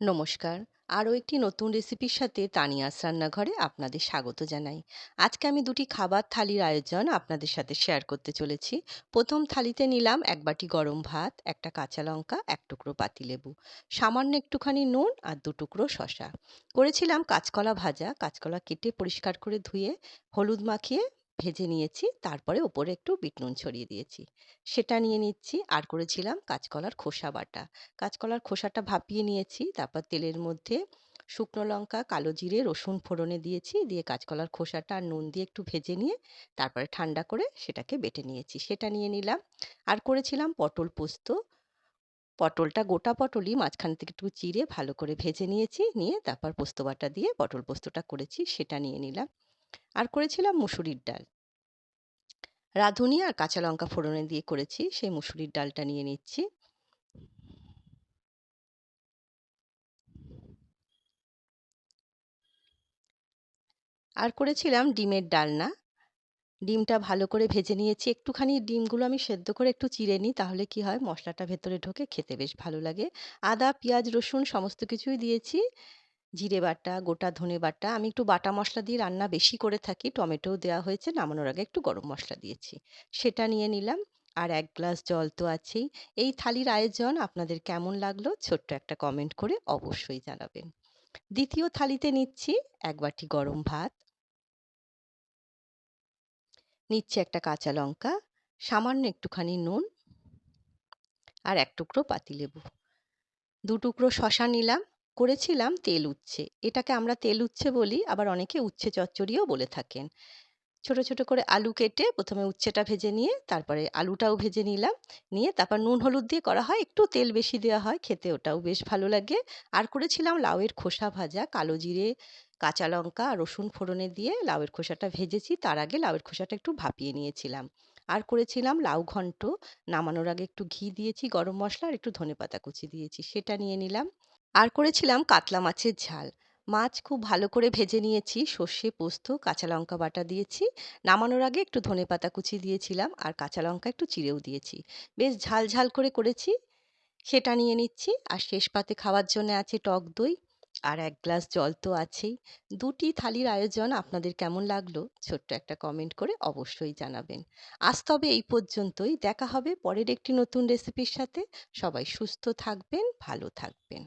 নমস্কার। আরও একটি নতুন রেসিপির সাথে তানিয়াস রান্নাঘরে আপনাদের স্বাগত জানাই। আজকে আমি দুটি খাবার থালির আয়োজন আপনাদের সাথে শেয়ার করতে চলেছি। প্রথম থালিতে নিলাম এক বাটি গরম ভাত, একটা কাঁচা লঙ্কা, এক টুকরো পাতিলেবু, সামান্য একটুখানি নুন আর দু টুকরো শসা। করেছিলাম কাঁচকলা ভাজা। কাঁচকলা কেটে পরিষ্কার করে ধুয়ে হলুদ মাখিয়ে ভেজে নিয়েছি, তারপরে ওপরে একটু বিট নুন ছড়িয়ে দিয়েছি, সেটা নিয়ে নিচ্ছি। আর করেছিলাম কাঁচকলার খোসা বাটা। কাঁচকলার খোসাটা ভাপিয়ে নিয়েছি, তারপর তেলের মধ্যে শুকনো লঙ্কা, কালো জিরে, রসুন ফোড়নে দিয়েছি, দিয়ে কাঁচকলার খোসাটা আর নুন দিয়ে একটু ভেজে নিয়ে তারপরে ঠান্ডা করে সেটাকে বেটে নিয়েছি, সেটা নিয়ে নিলাম। আর করেছিলাম পটল পোস্ত। পটলটা গোটা পটলই মাঝখান থেকে একটু চিড়ে ভালো করে ভেজে নিয়েছি, নিয়ে তারপর পোস্ত বাটা দিয়ে পটল পোস্তটা করেছি, সেটা নিয়ে নিলাম। আর করেছিলাম মুসুরির ডাল। রাঁধুনি আর কাঁচা লঙ্কা ফোড়নে দিয়ে করেছি, সেই মুসুরির ডালটা নিয়ে নিচ্ছি। আর করেছিলাম ডিমের ডালনা। ডিমটা ভালো করে ভেজে নিয়েছি। একটুখানি ডিমগুলো আমি সেদ্ধ করে একটু চিড়ে নিই, তাহলে কি হয় মশলাটা ভেতরে ঢোকে, খেতে বেশ ভালো লাগে। আদা, পেঁয়াজ, রসুন সমস্ত কিছুই দিয়েছি। জিরে বাটা, গোটা ধনে বাটা। আমি একটু বাটা মশলা দিয়ে রান্না বেশি করে থাকি। টমেটোও দেওয়া হয়েছে। নামানোর আগে একটু গরম মশলা দিয়েছি। সেটা নিয়ে নিলাম। আর ১ গ্লাস জল তো আছেই। এই থালির আয়োজন আপনাদের কেমন লাগলো ছোট্ট একটা কমেন্ট করে অবশ্যই জানাবেন। দ্বিতীয় থালিতে নিচ্ছি ১ বাটি গরম ভাত। নিচ্ছি একটা কাঁচা লঙ্কা, সামান্য একটুখানি নুন আর ১ টুকরো পাতিলেবু। ২ টুকরো শসা নিলাম। করেছিলাম তেল উচ্ছে। এটাকে আমরা তেল উচ্ছে বলি, আবার অনেকে উচ্ছে চচ্চড়িও বলে থাকেন। ছোট, ছোট করে আলু কেটে ১ম এ উচ্ছেটা ভেজে নিয়ে তারপরে আলুটাও ভেজে নিলাম। নিয়ে তারপর নুন হলুদ দিয়ে করা হয়, একটু তেল বেশি দেওয়া হয়, খেতে ওটাও বেশ ভালো লাগে। আর করেছিলাম লাউয়ের খোসা ভাজা। কালো জিরে, কাঁচা লঙ্কা আর রসুন ফোড়নে দিয়ে লাউয়ের খোসাটা ভেজেছি। তার আগে লাউয়ের খোসাটা একটু ভাপিয়ে নিয়েছিলাম। আর করেছিলাম লাউ ঘন্ট। নামানোর আগে একটু ঘি দিয়েছি, গরম মসলা আর একটু ধনেপাতা কুচি দিয়েছি, সেটা নিয়ে নিলাম। আর করেছিলাম কাতলা মাছের ঝাল। মাছ খুব ভালো করে ভেজে নিয়েছি, সর্ষে, পোস্ত, কাঁচা লঙ্কা বাটা দিয়েছি। নামানোর আগে একটু ধনেপাতা কুচি দিয়েছিলাম আর কাঁচা লঙ্কা একটু চিড়েও দিয়েছি। বেশ ঝাল, ঝাল করে করেছি, সেটা নিয়ে নিচ্ছি। আর শেষ পাতে খাওয়ার জন্যে আছে টক দই আর ১ গ্লাস জল তো আছেই। ২ টি থালির আয়োজন আপনাদের কেমন লাগলো ছোট্ট একটা কমেন্ট করে অবশ্যই জানাবেন। আজ তবে এই পর্যন্তই। দেখা হবে পরের একটি নতুন রেসিপির সাথে। সবাই সুস্থ থাকবেন, ভালো থাকবেন।